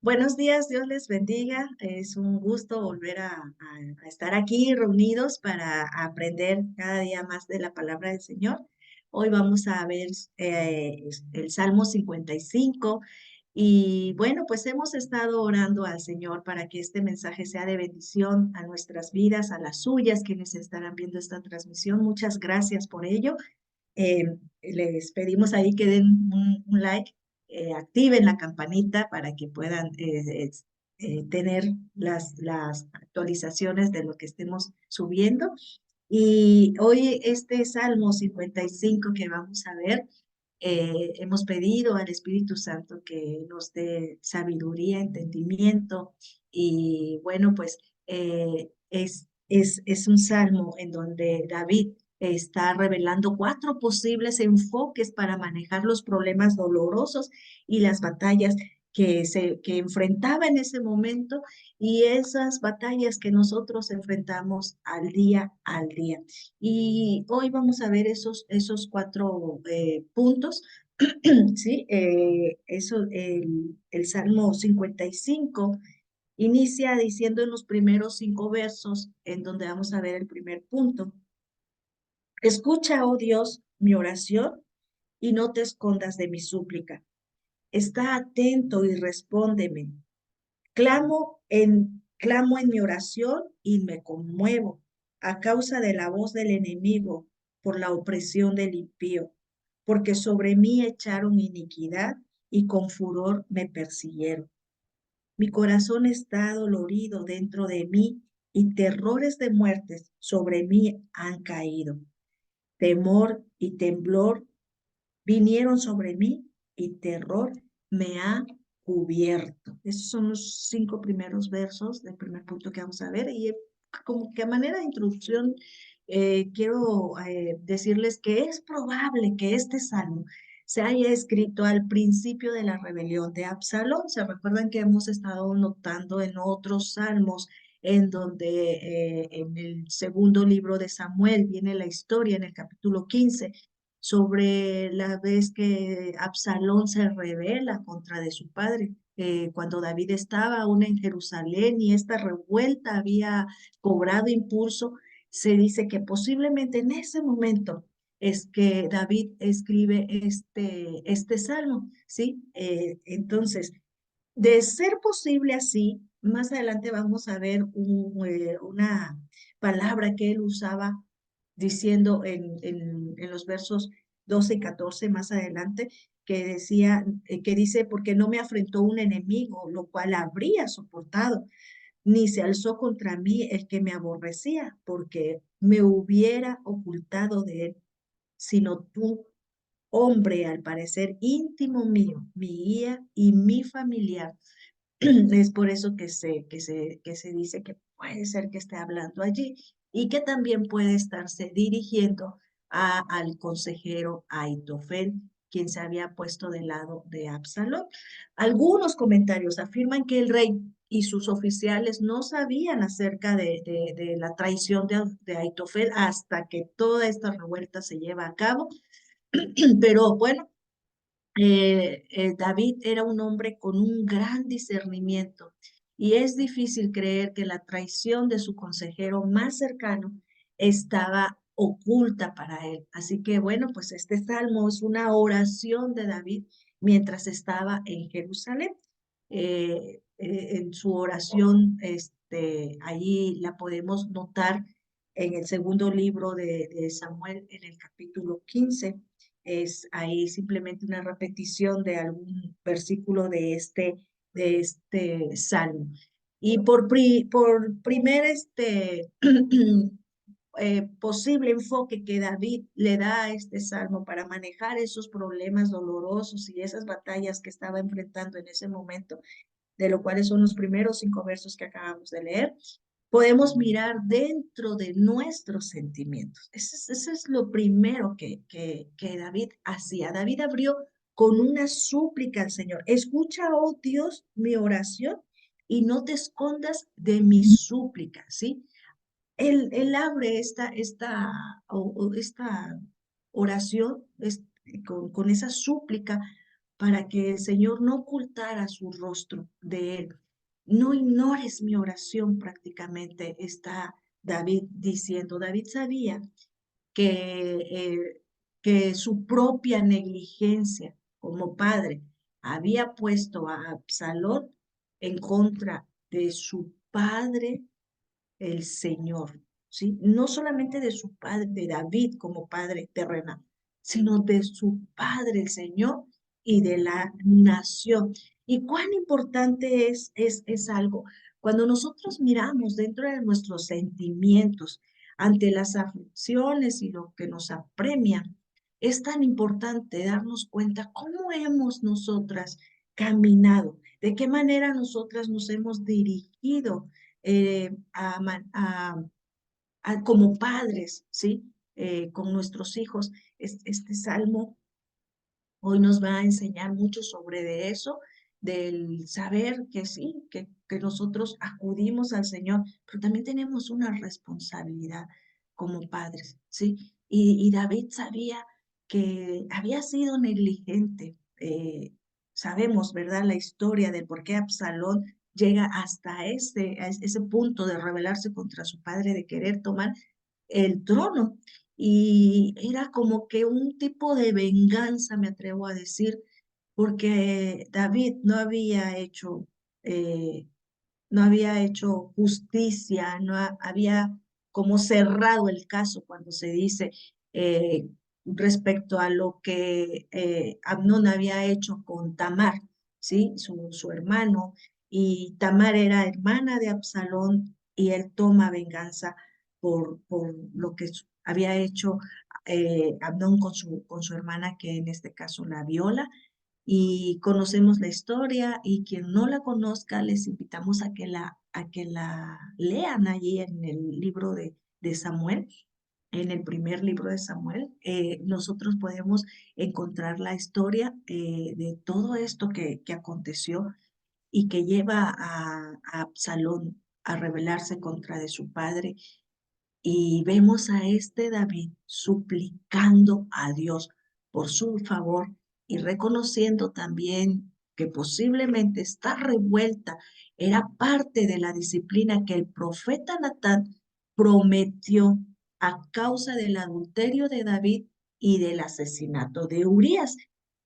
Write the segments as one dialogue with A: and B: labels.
A: Buenos días, Dios les bendiga. Es un gusto volver a estar aquí reunidos para aprender cada día más de la palabra del Señor. Hoy vamos a ver el Salmo 55 y bueno, pues hemos estado orando al Señor para que este mensaje sea de bendición a nuestras vidas, a las suyas, quienes estarán viendo esta transmisión. Muchas gracias por ello. Eh, Les pedimos ahí que den un like, activen la campanita para que puedan tener las actualizaciones de lo que estemos subiendo. Y hoy este Salmo 55 que vamos a ver, hemos pedido al Espíritu Santo que nos dé sabiduría, entendimiento y bueno, pues es un salmo en donde David está revelando cuatro posibles enfoques para manejar los problemas dolorosos y las batallas que enfrentaba en ese momento y esas batallas que nosotros enfrentamos al día. Y hoy vamos a ver esos cuatro puntos. ¿Sí? El Salmo 55 inicia diciendo en los primeros 5 versos, en donde vamos a ver el primer punto. Escucha, oh Dios, mi oración y no te escondas de mi súplica. Está atento y respóndeme. Clamo en mi oración y me conmuevo a causa de la voz del enemigo, por la opresión del impío, porque sobre mí echaron iniquidad y con furor me persiguieron. Mi corazón está dolorido dentro de mí y terrores de muertes sobre mí han caído. Temor y temblor vinieron sobre mí y terror me ha cubierto. Esos son los 5 primeros versos del primer punto que vamos a ver. Y como que a manera de introducción, quiero decirles que es probable que este salmo se haya escrito al principio de la rebelión de Absalón. Se recuerdan que hemos estado notando en otros salmos en donde en el segundo libro de Samuel viene la historia en el capítulo 15 sobre la vez que Absalón se rebela contra de su padre. Cuando David estaba aún en Jerusalén y esta revuelta había cobrado impulso, se dice que posiblemente en ese momento es que David escribe este salmo, ¿sí? Entonces, de ser posible así, más adelante vamos a ver una palabra que él usaba diciendo en los versos 12 y 14 más adelante, que dice, porque no me afrentó un enemigo, lo cual habría soportado, ni se alzó contra mí el que me aborrecía, porque me hubiera ocultado de él, sino tú, hombre al parecer íntimo mío, mi guía y mi familiar. Es por eso que se dice que puede ser que esté hablando allí y que también puede estarse dirigiendo al consejero Aitofel, quien se había puesto del lado de Absalón. Algunos comentarios afirman que el rey y sus oficiales no sabían acerca de la traición de Aitofel hasta que toda esta revuelta se lleva a cabo. Pero bueno, David era un hombre con un gran discernimiento y es difícil creer que la traición de su consejero más cercano estaba oculta para él. Así que bueno, pues este salmo es una oración de David mientras estaba en Jerusalén. En su oración, allí la podemos notar en el segundo libro de Samuel, en el capítulo 15. Es ahí simplemente una repetición de algún versículo de este salmo. Y por primer posible enfoque que David le da a este salmo para manejar esos problemas dolorosos y esas batallas que estaba enfrentando en ese momento, de lo cuales son los primeros 5 versos que acabamos de leer, podemos mirar dentro de nuestros sentimientos. Eso es lo primero que David hacía. David abrió con una súplica al Señor. Escucha, oh Dios, mi oración y no te escondas de mi súplica, ¿sí? Él abre esta oración con esa súplica para que el Señor no ocultara su rostro de él. No ignores mi oración, prácticamente está David diciendo. David sabía que, que su propia negligencia como padre había puesto a Absalón en contra de su padre, el Señor, ¿sí? No solamente de su padre, de David como padre terrenal, sino de su padre, el Señor, y de la nación. ¿Y cuán importante es algo? Cuando nosotros miramos dentro de nuestros sentimientos ante las aflicciones y lo que nos apremia, es tan importante darnos cuenta cómo hemos nosotras caminado, de qué manera nosotras nos hemos dirigido como padres, ¿sí? Con nuestros hijos. Este salmo hoy nos va a enseñar mucho sobre de eso, del saber que sí, que nosotros acudimos al Señor, pero también tenemos una responsabilidad como padres, ¿sí? Y David sabía que había sido negligente. Sabemos, ¿verdad? La historia de por qué Absalón llega hasta ese punto de rebelarse contra su padre, de querer tomar el trono. Y era como que un tipo de venganza, me atrevo a decir, porque David eh, no había hecho justicia, no había como cerrado el caso cuando se dice respecto a lo que Amnón había hecho con Tamar, ¿sí? Su hermano, y Tamar era hermana de Absalón y él toma venganza por lo que había hecho Amnón con su hermana, que en este caso la viola, y conocemos la historia, y quien no la conozca les invitamos a que la lean allí en el libro de Samuel, en el primer libro de Samuel. Nosotros podemos encontrar la historia de todo esto que aconteció y que lleva a Absalón a rebelarse contra de su padre, y vemos a este David suplicando a Dios por su favor y reconociendo también que posiblemente esta revuelta era parte de la disciplina que el profeta Natán prometió a causa del adulterio de David y del asesinato de Urías,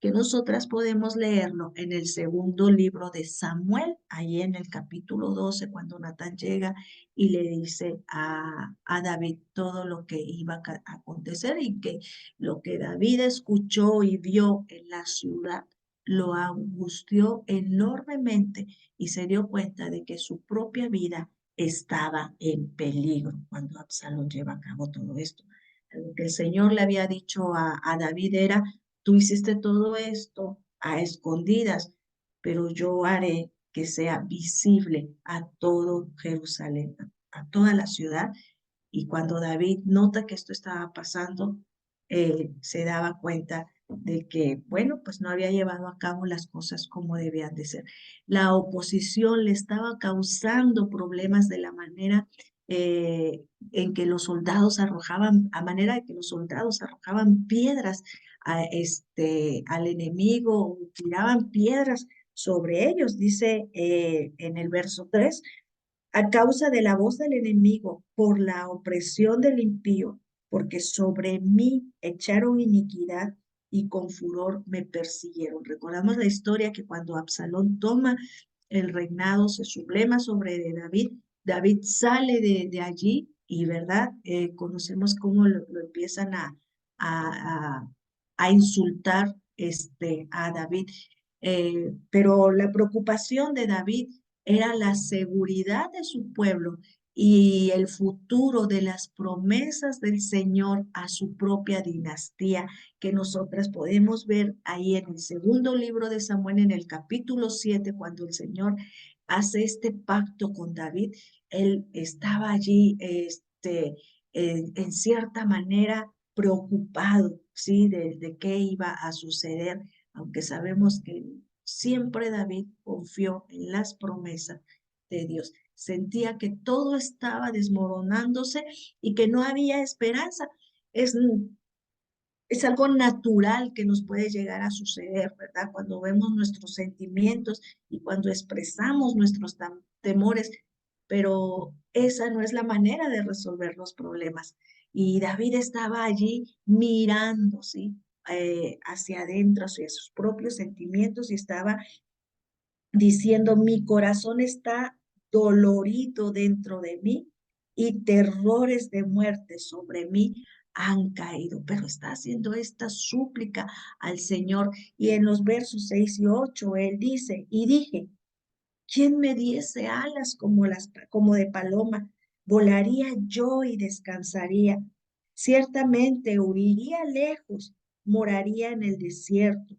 A: que nosotras podemos leerlo en el segundo libro de Samuel, allí en el capítulo 12, cuando Natán llega y le dice a David todo lo que iba a acontecer, y que lo que David escuchó y vio en la ciudad lo angustió enormemente, y se dio cuenta de que su propia vida estaba en peligro cuando Absalón lleva a cabo todo esto. Lo que el Señor le había dicho a David era: tú hiciste todo esto a escondidas, pero yo haré que sea visible a todo Jerusalén, a toda la ciudad. Y cuando David nota que esto estaba pasando, se daba cuenta de que, bueno, pues no había llevado a cabo las cosas como debían de ser. La oposición le estaba causando problemas de la manera en que los soldados arrojaban, a manera de que los soldados arrojaban piedras al enemigo, tiraban piedras sobre ellos. Dice en el verso 3: a causa de la voz del enemigo, por la opresión del impío, porque sobre mí echaron iniquidad y con furor me persiguieron. Recordamos la historia que cuando Absalón toma el reinado, se sublema sobre de David, David sale de allí y, ¿verdad? Conocemos cómo lo empiezan a, a insultar a David. Pero la preocupación de David era la seguridad de su pueblo y el futuro de las promesas del Señor a su propia dinastía, que nosotras podemos ver ahí en el segundo libro de Samuel, en el capítulo 7, cuando el Señor hace este pacto con David. Él estaba allí, en cierta manera preocupado, ¿sí? De qué iba a suceder, aunque sabemos que siempre David confió en las promesas de Dios. Sentía que todo estaba desmoronándose y que no había esperanza. Es es algo natural que nos puede llegar a suceder, ¿verdad? Cuando vemos nuestros sentimientos y cuando expresamos nuestros temores, pero esa no es la manera de resolver los problemas. Y David estaba allí mirando, ¿sí? Hacia adentro, hacia sus propios sentimientos y estaba diciendo, mi corazón está dolorido dentro de mí y terrores de muerte sobre mí han caído, pero está haciendo esta súplica al Señor. Y en los versos 6 y 8 él dice, y dije, ¿quién me diese alas como de paloma? Volaría yo y descansaría. Ciertamente huiría lejos, moraría en el desierto,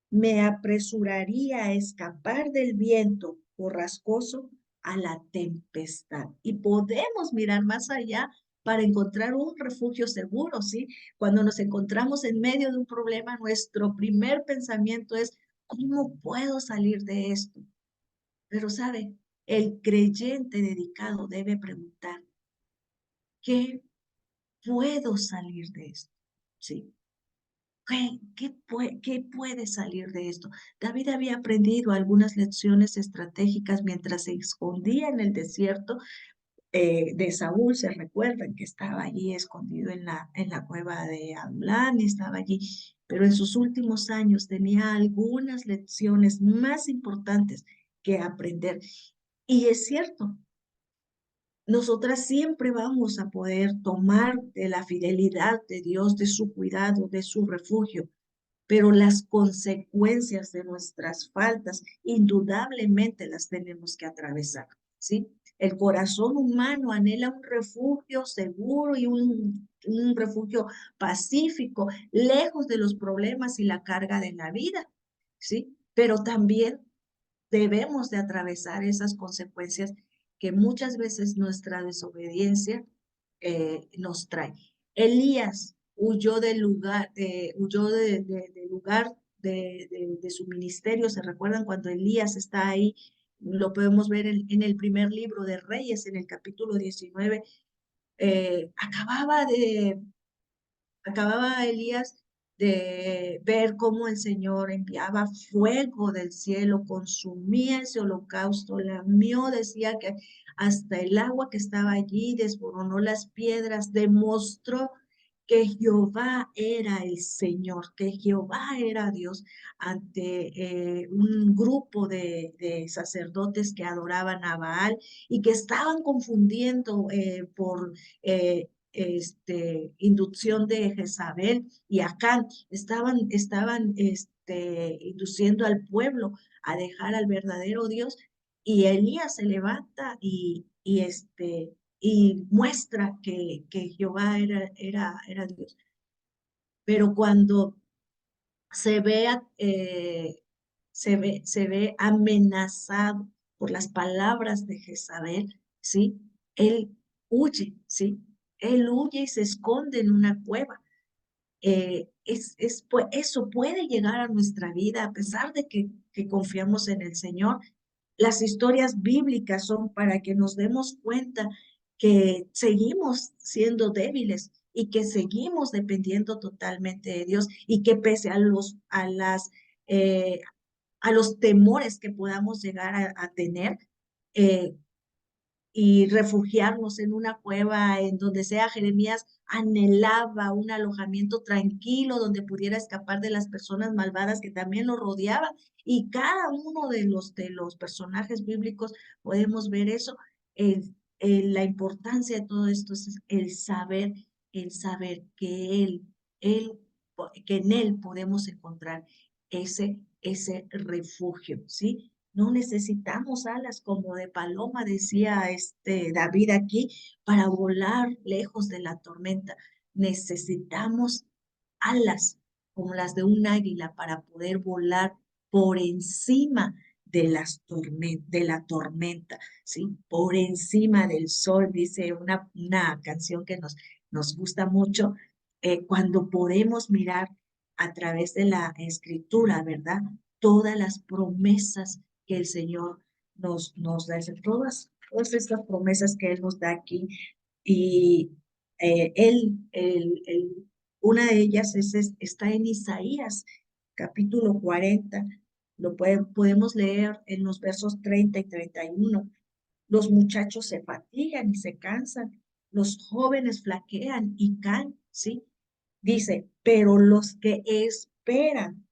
A: me apresuraría a escapar del viento borrascoso a la tempestad. Y podemos mirar más allá para encontrar un refugio seguro, ¿sí? Cuando nos encontramos en medio de un problema, nuestro primer pensamiento es, ¿cómo puedo salir de esto? Pero sabe, el creyente dedicado debe preguntar, ¿qué puedo salir de esto? ¿Sí? ¿Qué puede salir de esto? David había aprendido algunas lecciones estratégicas mientras se escondía en el desierto de Saúl. Se recuerdan que estaba allí escondido en la cueva de Adulán y estaba allí, pero en sus últimos años tenía algunas lecciones más importantes que aprender. Y es cierto, nosotras siempre vamos a poder tomar de la fidelidad de Dios, de su cuidado, de su refugio, pero las consecuencias de nuestras faltas indudablemente las tenemos que atravesar, ¿sí? El corazón humano anhela un refugio seguro y un refugio pacífico, lejos de los problemas y la carga de la vida, ¿sí? Pero también debemos de atravesar esas consecuencias que muchas veces nuestra desobediencia nos trae. Elías huyó del lugar, del lugar de su ministerio. ¿Se recuerdan cuando Elías está ahí? Lo podemos ver en el primer libro de Reyes, en el capítulo 19. Acababa Elías de ver cómo el Señor enviaba fuego del cielo, consumía ese holocausto, lamió, decía que hasta el agua que estaba allí desmoronó las piedras, demostró que Jehová era el Señor, que Jehová era Dios ante un grupo de sacerdotes que adoraban a Baal y que estaban confundiendo por inducción de Jezabel y Acán, estaban induciendo al pueblo a dejar al verdadero Dios, y Elías se levanta y muestra que Jehová era Dios. Pero cuando se ve, se ve amenazado por las palabras de Jezabel, ¿sí? Él huye, ¿sí? Él huye y se esconde en una cueva. Eso puede llegar a nuestra vida a pesar de que confiamos en el Señor. Las historias bíblicas son para que nos demos cuenta que seguimos siendo débiles y que seguimos dependiendo totalmente de Dios y que pese eh, a los temores que podamos llegar a tener, eh, y refugiarnos en una cueva en donde sea. Jeremías anhelaba un alojamiento tranquilo donde pudiera escapar de las personas malvadas que también lo rodeaban. Y cada uno de los personajes bíblicos podemos ver eso. La importancia de todo esto es el saber él, que en él podemos encontrar ese refugio, ¿sí? No necesitamos alas como de paloma, decía David aquí, para volar lejos de la tormenta. Necesitamos alas como las de un águila para poder volar por encima de la tormenta, ¿sí? Por encima del sol, dice una canción que nos gusta mucho, cuando podemos mirar a través de la escritura, ¿verdad? Todas las promesas que el Señor nos da, todas estas promesas que Él nos da aquí. Y Una de ellas está en Isaías, capítulo 40. Podemos leer en los versos 30 y 31. Los muchachos se fatigan y se cansan, los jóvenes flaquean y caen, ¿sí? Dice, pero los que esperan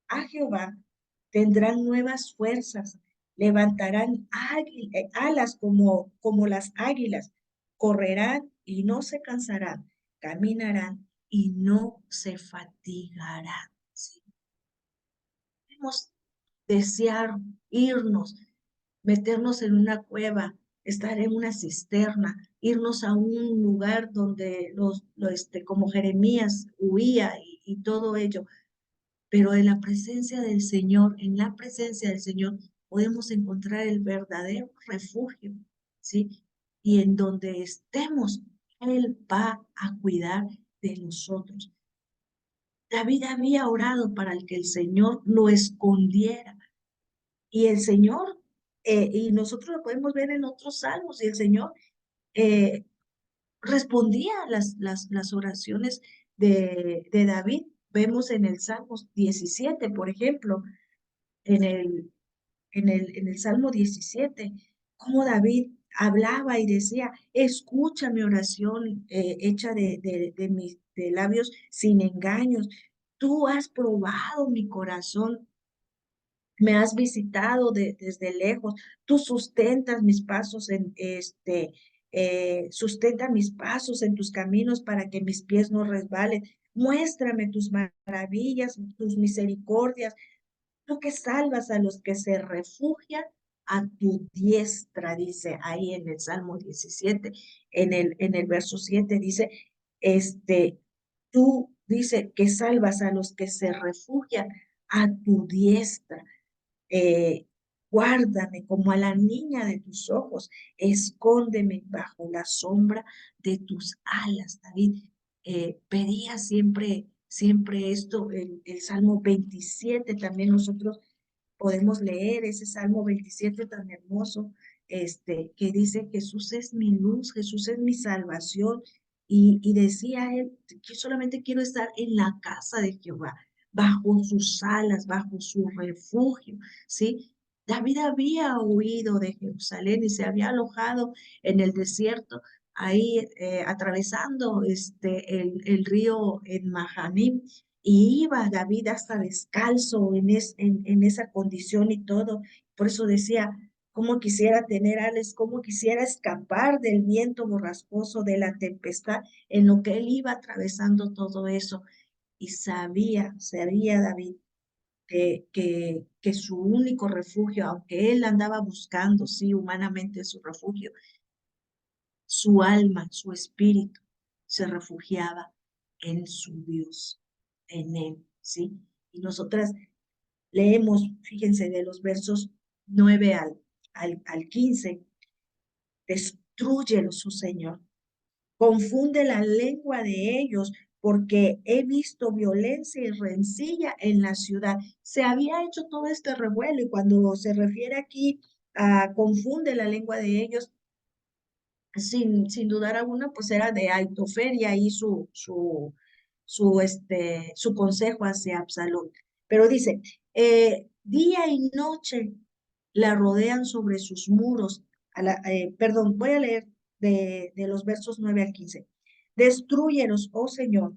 A: a Jehová tendrán nuevas fuerzas, levantarán alas como las águilas, correrán y no se cansarán, caminarán y no se fatigarán. ¿Sí? Debemos desear irnos, meternos en una cueva, estar en una cisterna, irnos a un lugar donde como Jeremías huía y todo ello, pero en la presencia del Señor, en la presencia del Señor, podemos encontrar el verdadero refugio, ¿sí? Y en donde estemos, Él va a cuidar de nosotros. David había orado para que el Señor lo escondiera. Y el Señor, y nosotros lo podemos ver en otros salmos, y el Señor eh, respondía a las oraciones de David. Vemos en el Salmos 17, por ejemplo, en el Salmo 17, cómo David hablaba y decía, escucha mi oración hecha de labios sin engaños. Tú has probado mi corazón, me has visitado desde lejos, tú sustentas mis pasos sustenta mis pasos en tus caminos para que mis pies no resbalen. Muéstrame tus maravillas, tus misericordias, tú que salvas a los que se refugian a tu diestra, dice ahí en el Salmo 17, en el verso 7 dice, tú dice que salvas a los que se refugian a tu diestra. eh, Guárdame como a la niña de tus ojos, escóndeme bajo la sombra de tus alas. David pedía siempre esto, el Salmo 27, también nosotros podemos leer ese Salmo 27 tan hermoso, que dice, Jesús es mi luz, Jesús es mi salvación, y decía él, que solamente quiero estar en la casa de Jehová, bajo sus alas, bajo su refugio, ¿sí? David había huido de Jerusalén y se había alojado en el desierto, ahí atravesando el río en Mahanim, y iba David hasta descalzo en esa condición y todo. Por eso decía, cómo quisiera tener alas, cómo quisiera escapar del viento borrascoso, de la tempestad, en lo que él iba atravesando todo eso. Y sabía David que su único refugio, aunque él andaba buscando, sí, humanamente su refugio, su alma, su espíritu se refugiaba en su Dios, en él, ¿sí? Y nosotras leemos, fíjense, de los versos 9 al 15, destrúyelos, oh Señor, confunde la lengua de ellos, porque he visto violencia y rencilla en la ciudad. Se había hecho todo este revuelo, y cuando se refiere aquí a confunde la lengua de ellos, sin dudar alguna, pues era de Aitofel, y ahí su consejo hacia Absalón. Pero dice, día y noche la rodean sobre sus muros. Perdón, voy a leer de los versos 9 al 15. Destrúyelos, oh Señor,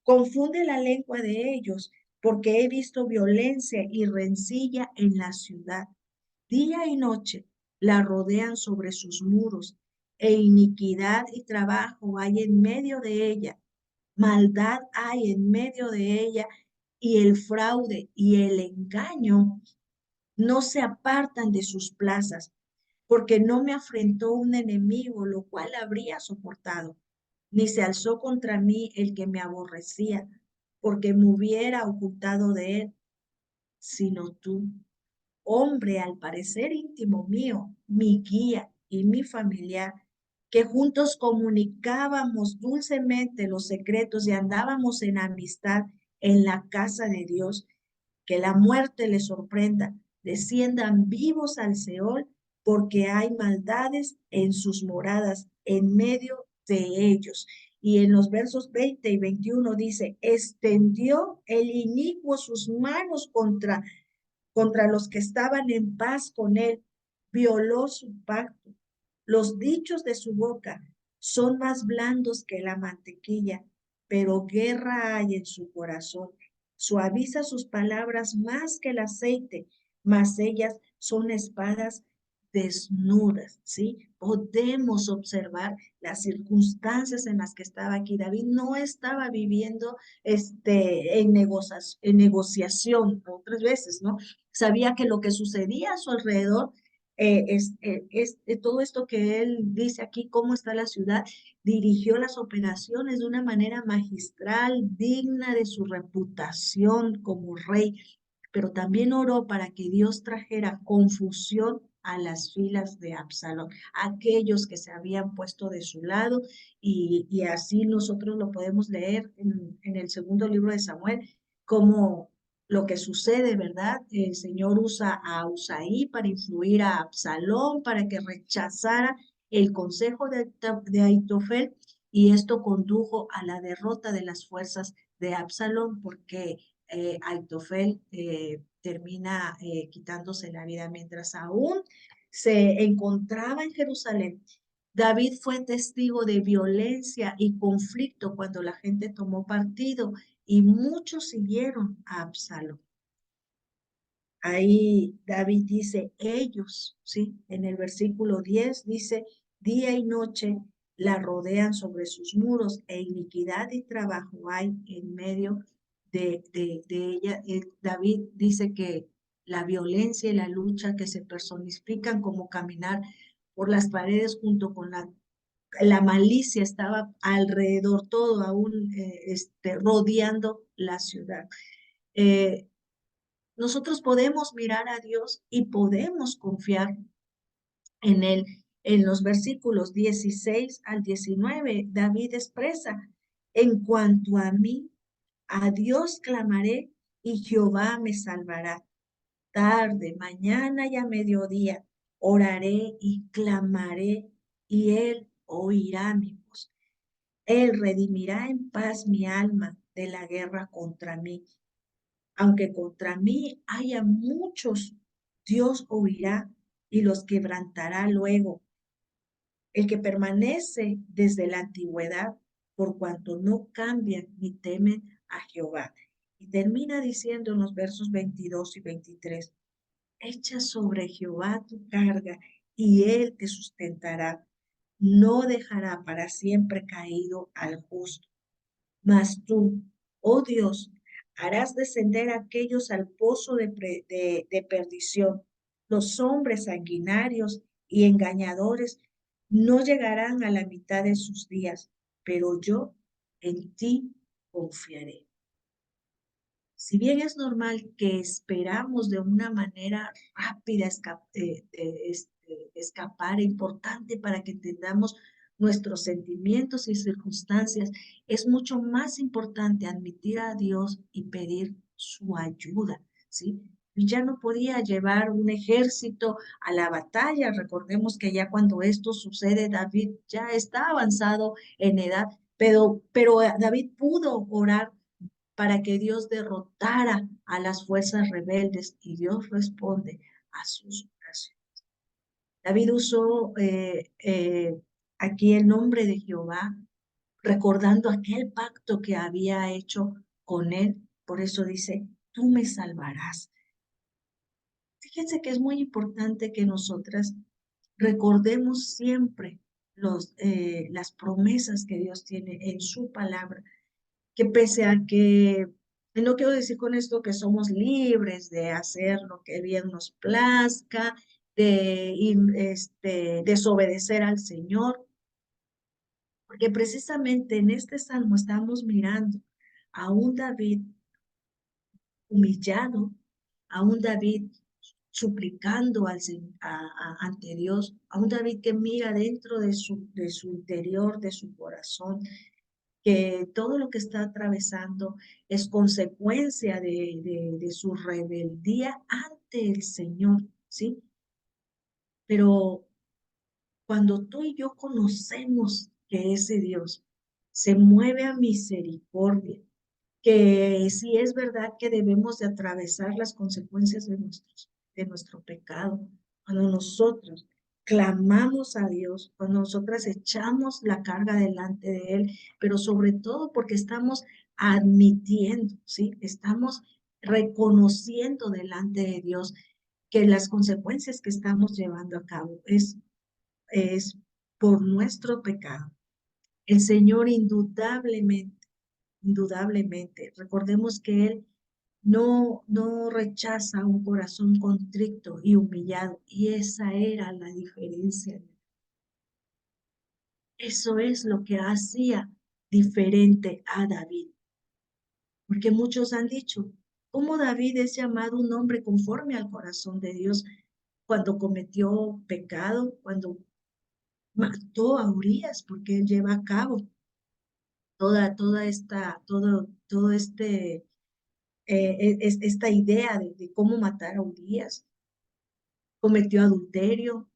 A: confunde la lengua de ellos, porque he visto violencia y rencilla en la ciudad. Día y noche la rodean sobre sus muros, e iniquidad y trabajo hay en medio de ella, maldad hay en medio de ella, y el fraude y el engaño no se apartan de sus plazas, porque no me afrentó un enemigo, lo cual habría soportado, ni se alzó contra mí el que me aborrecía, porque me hubiera ocultado de él, sino tú, hombre al parecer íntimo mío, mi guía y mi familiar, que juntos comunicábamos dulcemente los secretos y andábamos en amistad en la casa de Dios. Que la muerte les sorprenda, desciendan vivos al Seol, porque hay maldades en sus moradas, en medio de ellos. Y en los versos 20 y 21 dice, extendió el inicuo sus manos contra los que estaban en paz con él, violó su pacto. Los dichos de su boca son más blandos que la mantequilla, pero guerra hay en su corazón. Suaviza sus palabras más que el aceite, mas ellas son espadas desnudas, ¿sí? Podemos observar las circunstancias en las que estaba aquí. David no estaba viviendo en negociación, otras veces, ¿no? Sabía que lo que sucedía a su alrededor todo esto que él dice aquí, cómo está la ciudad, dirigió las operaciones de una manera magistral, digna de su reputación como rey, pero también oró para que Dios trajera confusión a las filas de Absalón, aquellos que se habían puesto de su lado, y así nosotros lo podemos leer en el segundo libro de Samuel, como lo que sucede, ¿verdad? El Señor usa a Usaí para influir a Absalón, para que rechazara el consejo de Aitofel, y esto condujo a la derrota de las fuerzas de Absalón, porque Aitofel termina quitándose la vida mientras aún se encontraba en Jerusalén. David fue testigo de violencia y conflicto cuando la gente tomó partido y muchos siguieron a Absalón. Ahí David dice, ellos, ¿sí? En el versículo 10 dice, día y noche la rodean sobre sus muros e iniquidad y trabajo hay en medio de ella. David dice que la violencia y la lucha que se personifican como caminar por las paredes junto con la malicia estaba alrededor, todo aún rodeando la ciudad. Eh, Nosotros podemos mirar a Dios y podemos confiar en Él. En los versículos 16 al 19, David expresa, en cuanto a mí, a Dios clamaré y Jehová me salvará. Tarde, mañana y a mediodía, oraré y clamaré y Él oirá mi voz. Él redimirá en paz mi alma de la guerra contra mí. Aunque contra mí haya muchos, Dios oirá y los quebrantará luego. El que permanece desde la antigüedad, por cuanto no cambian ni temen a Jehová. Y termina diciendo en los versos 22 y 23, echa sobre Jehová tu carga y él te sustentará. No dejará para siempre caído al justo. Mas tú, oh Dios, harás descender a aquellos al pozo de perdición. Los hombres sanguinarios y engañadores no llegarán a la mitad de sus días, pero yo en ti confiaré. Si bien es normal que esperamos de una manera rápida escapar, importante para que entendamos nuestros sentimientos y circunstancias, es mucho más importante admitir a Dios y pedir su ayuda, ¿sí? Ya no podía llevar un ejército a la batalla. Recordemos que ya cuando esto sucede, David ya está avanzado en edad, pero David pudo orar para que Dios derrotara a las fuerzas rebeldes y Dios responde a sus oraciones. David usó aquí el nombre de Jehová, recordando aquel pacto que había hecho con él. Por eso dice, tú me salvarás. Fíjense que es muy importante que nosotras recordemos siempre las promesas que Dios tiene en su palabra, que pese a que, no quiero decir con esto que somos libres de hacer lo que bien nos plazca, desobedecer al Señor, porque precisamente en este salmo estamos mirando a un David humillado, a un David suplicando ante Dios, a un David que mira dentro de su interior, de su corazón, que todo lo que está atravesando es consecuencia de su rebeldía ante el Señor, ¿sí? Pero cuando tú y yo conocemos que ese Dios se mueve a misericordia, que sí es verdad que debemos de atravesar las consecuencias de nuestro pecado. Cuando nosotros clamamos a Dios, cuando nosotras echamos la carga delante de Él, pero sobre todo porque estamos admitiendo, ¿sí? Estamos reconociendo delante de Dios que las consecuencias que estamos llevando a cabo es por nuestro pecado. El Señor indudablemente, recordemos que Él no rechaza un corazón contrito y humillado, y esa era la diferencia. Eso es lo que hacía diferente a David, porque muchos han dicho, ¿cómo David es llamado un hombre conforme al corazón de Dios cuando cometió pecado, cuando mató a Urías, porque él lleva a cabo todo esta idea de cómo matar a Urías, cometió adulterio,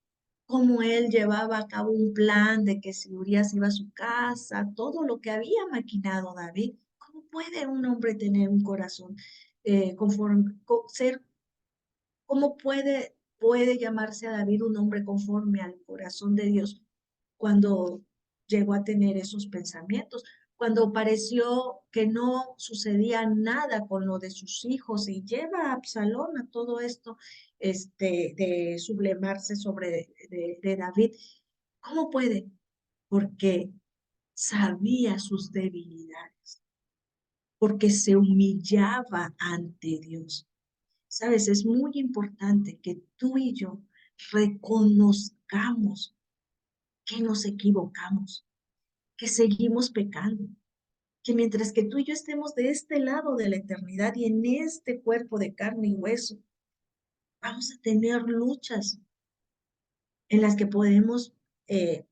A: cómo él llevaba a cabo un plan de que si Urías iba a su casa, todo lo que había maquinado David. ¿Cómo puede un hombre tener un corazón ser, cómo puede llamarse a David un hombre conforme al corazón de Dios cuando llegó a tener esos pensamientos? Cuando pareció que no sucedía nada con lo de sus hijos y lleva a Absalón a todo esto de sublemarse sobre de David. ¿Cómo puede? Porque sabía sus debilidades, porque se humillaba ante Dios. Sabes, es muy importante que tú y yo reconozcamos que nos equivocamos, que seguimos pecando, que mientras que tú y yo estemos de este lado de la eternidad y en este cuerpo de carne y hueso, vamos a tener luchas en las que podemos eh,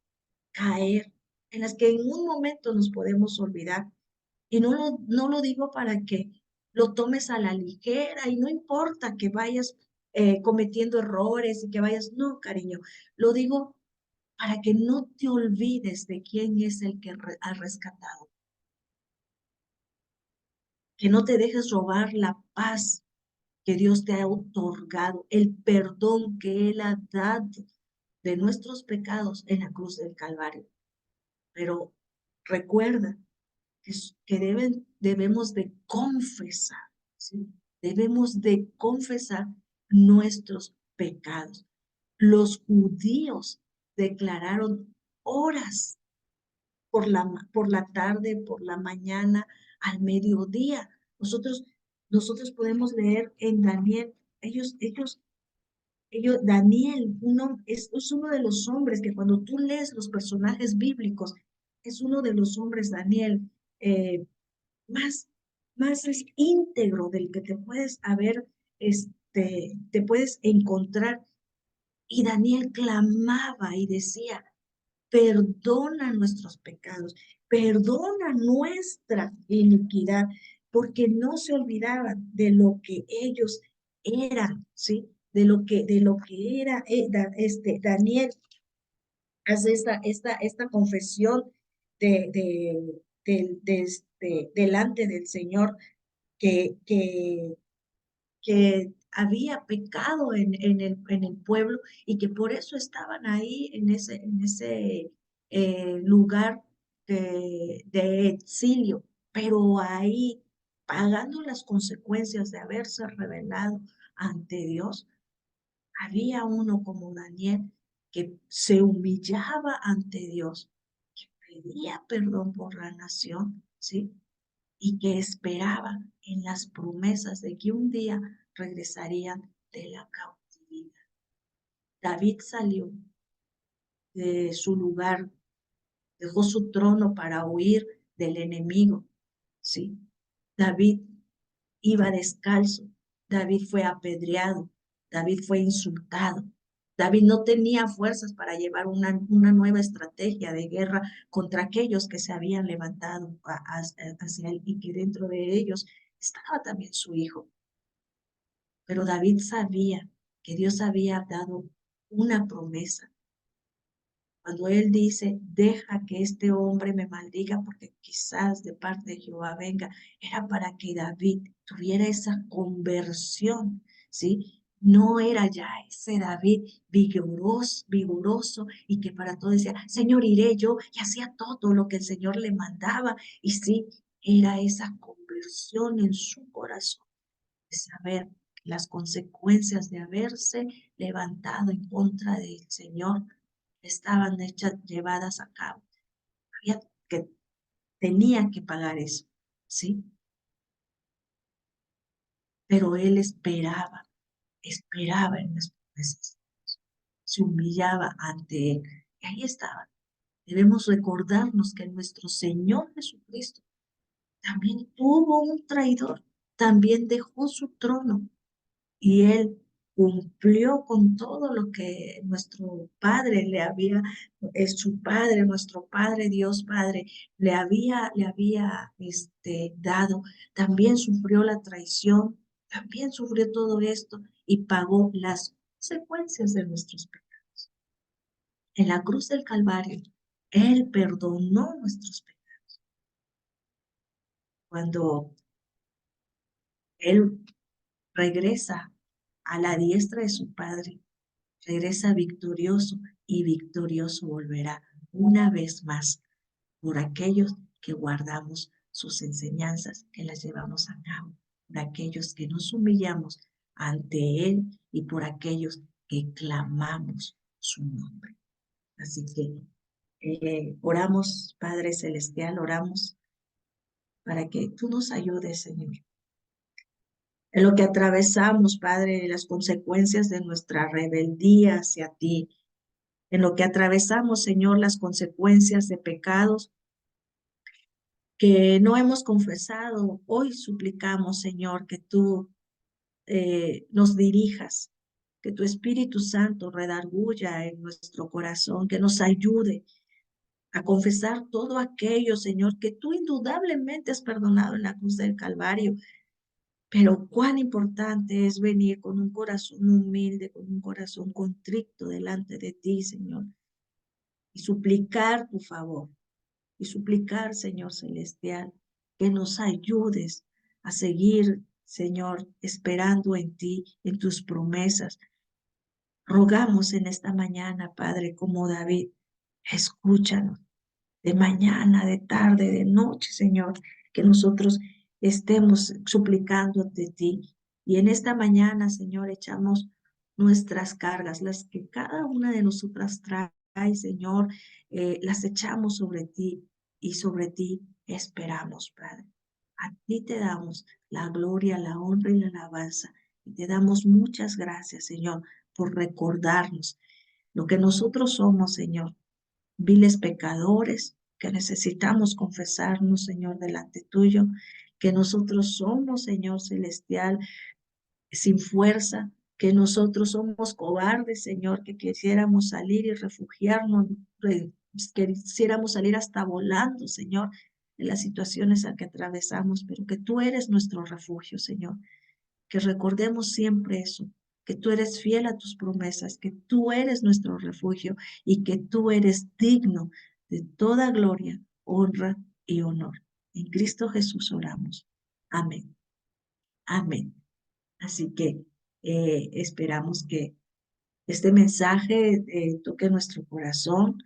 A: caer, en las que en un momento nos podemos olvidar. Y no lo digo para que lo tomes a la ligera y no importa que vayas cometiendo errores y que vayas, no, cariño, lo digo para que no te olvides de quién es el que ha rescatado, que no te dejes robar la paz que Dios te ha otorgado, el perdón que Él ha dado de nuestros pecados en la cruz del Calvario. Pero recuerda que debemos de confesar, ¿sí? Debemos de confesar nuestros pecados. Los judíos declararon horas por la tarde, por la mañana, al mediodía. Nosotros podemos leer en Daniel, Daniel, es uno de los hombres que cuando tú lees los personajes bíblicos, es uno de los hombres, Daniel, eh, más, más es íntegro del que te puedes haber, te puedes encontrar. Y Daniel clamaba y decía, perdona nuestros pecados, perdona nuestra iniquidad, porque no se olvidaban de lo que ellos eran, ¿sí? De lo que era Daniel hace esta confesión delante del Señor que había pecado en el pueblo y que por eso estaban ahí en ese lugar de exilio, pero ahí pagando las consecuencias de haberse rebelado ante Dios. Había uno como Daniel que se humillaba ante Dios, que pedía perdón por la nación, ¿sí? Y que esperaba en las promesas de que un día regresarían de la cautividad. David salió de su lugar, dejó su trono para huir del enemigo, ¿sí? David iba descalzo, David fue apedreado, David fue insultado. David no tenía fuerzas para llevar una nueva estrategia de guerra contra aquellos que se habían levantado hacia él y que dentro de ellos estaba también su hijo. Pero David sabía que Dios había dado una promesa Cuando él dice, deja que este hombre me maldiga porque quizás de parte de Jehová venga, era para que David tuviera esa conversión, ¿sí? No era ya ese David vigoroso y que para todo decía, Señor, iré yo, y hacía todo lo que el Señor le mandaba. Y sí, era esa conversión en su corazón de saber las consecuencias de haberse levantado en contra del Señor estaban hechas, llevadas a cabo. Había que, tenía que pagar eso, ¿sí? Pero él esperaba en las promesas, se humillaba ante él. Y ahí estaba. Debemos recordarnos que nuestro Señor Jesucristo también tuvo un traidor, también dejó su trono y él cumplió con todo lo que nuestro Padre le había, es su Padre, nuestro Padre, Dios Padre, le había dado. También sufrió la traición, también sufrió todo esto y pagó las consecuencias de nuestros pecados. En la cruz del Calvario, Él perdonó nuestros pecados. Cuando Él regresa a la diestra de su Padre, regresa victorioso y victorioso volverá una vez más por aquellos que guardamos sus enseñanzas, que las llevamos a cabo, por aquellos que nos humillamos ante Él y por aquellos que clamamos su nombre. Así que oramos, Padre Celestial, oramos para que tú nos ayudes, Señor. En lo que atravesamos, Padre, las consecuencias de nuestra rebeldía hacia ti, en lo que atravesamos, Señor, las consecuencias de pecados que no hemos confesado. Hoy suplicamos, Señor, que tú nos dirijas, que tu Espíritu Santo redarguya en nuestro corazón, que nos ayude a confesar todo aquello, Señor, que tú indudablemente has perdonado en la cruz del Calvario. Pero cuán importante es venir con un corazón humilde, con un corazón contrito delante de ti, Señor, y suplicar tu favor, y suplicar, Señor Celestial, que nos ayudes a seguir, Señor, esperando en ti, en tus promesas. Rogamos en esta mañana, Padre, como David, escúchanos de mañana, de tarde, de noche, Señor, que nosotros estemos suplicando de ti. Y en esta mañana, Señor, echamos nuestras cargas, las que cada una de nosotras trae, Señor, las echamos sobre ti y sobre ti esperamos, Padre. A ti te damos la gloria, la honra y la alabanza. Y te damos muchas gracias, Señor, por recordarnos lo que nosotros somos, Señor, viles pecadores, que necesitamos confesarnos, Señor, delante tuyo, que nosotros somos, Señor celestial, sin fuerza, que nosotros somos cobardes, Señor, que quisiéramos salir y refugiarnos, que quisiéramos salir hasta volando, Señor, de las situaciones a que atravesamos, pero que tú eres nuestro refugio, Señor, que recordemos siempre eso, que tú eres fiel a tus promesas, que tú eres nuestro refugio y que tú eres digno de toda gloria, honra y honor. En Cristo Jesús oramos. Amén. Amén. Así que esperamos que este mensaje toque nuestro corazón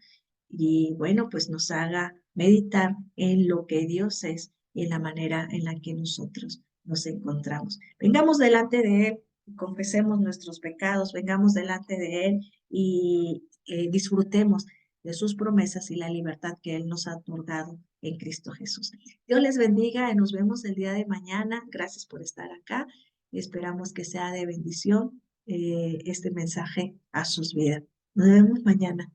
A: y bueno, pues nos haga meditar en lo que Dios es y en la manera en la que nosotros nos encontramos. Vengamos delante de Él, confesemos nuestros pecados, vengamos delante de Él y disfrutemos de sus promesas y la libertad que Él nos ha otorgado en Cristo Jesús. Dios les bendiga y nos vemos el día de mañana. Gracias por estar acá. Esperamos que sea de bendición este mensaje a sus vidas. Nos vemos mañana.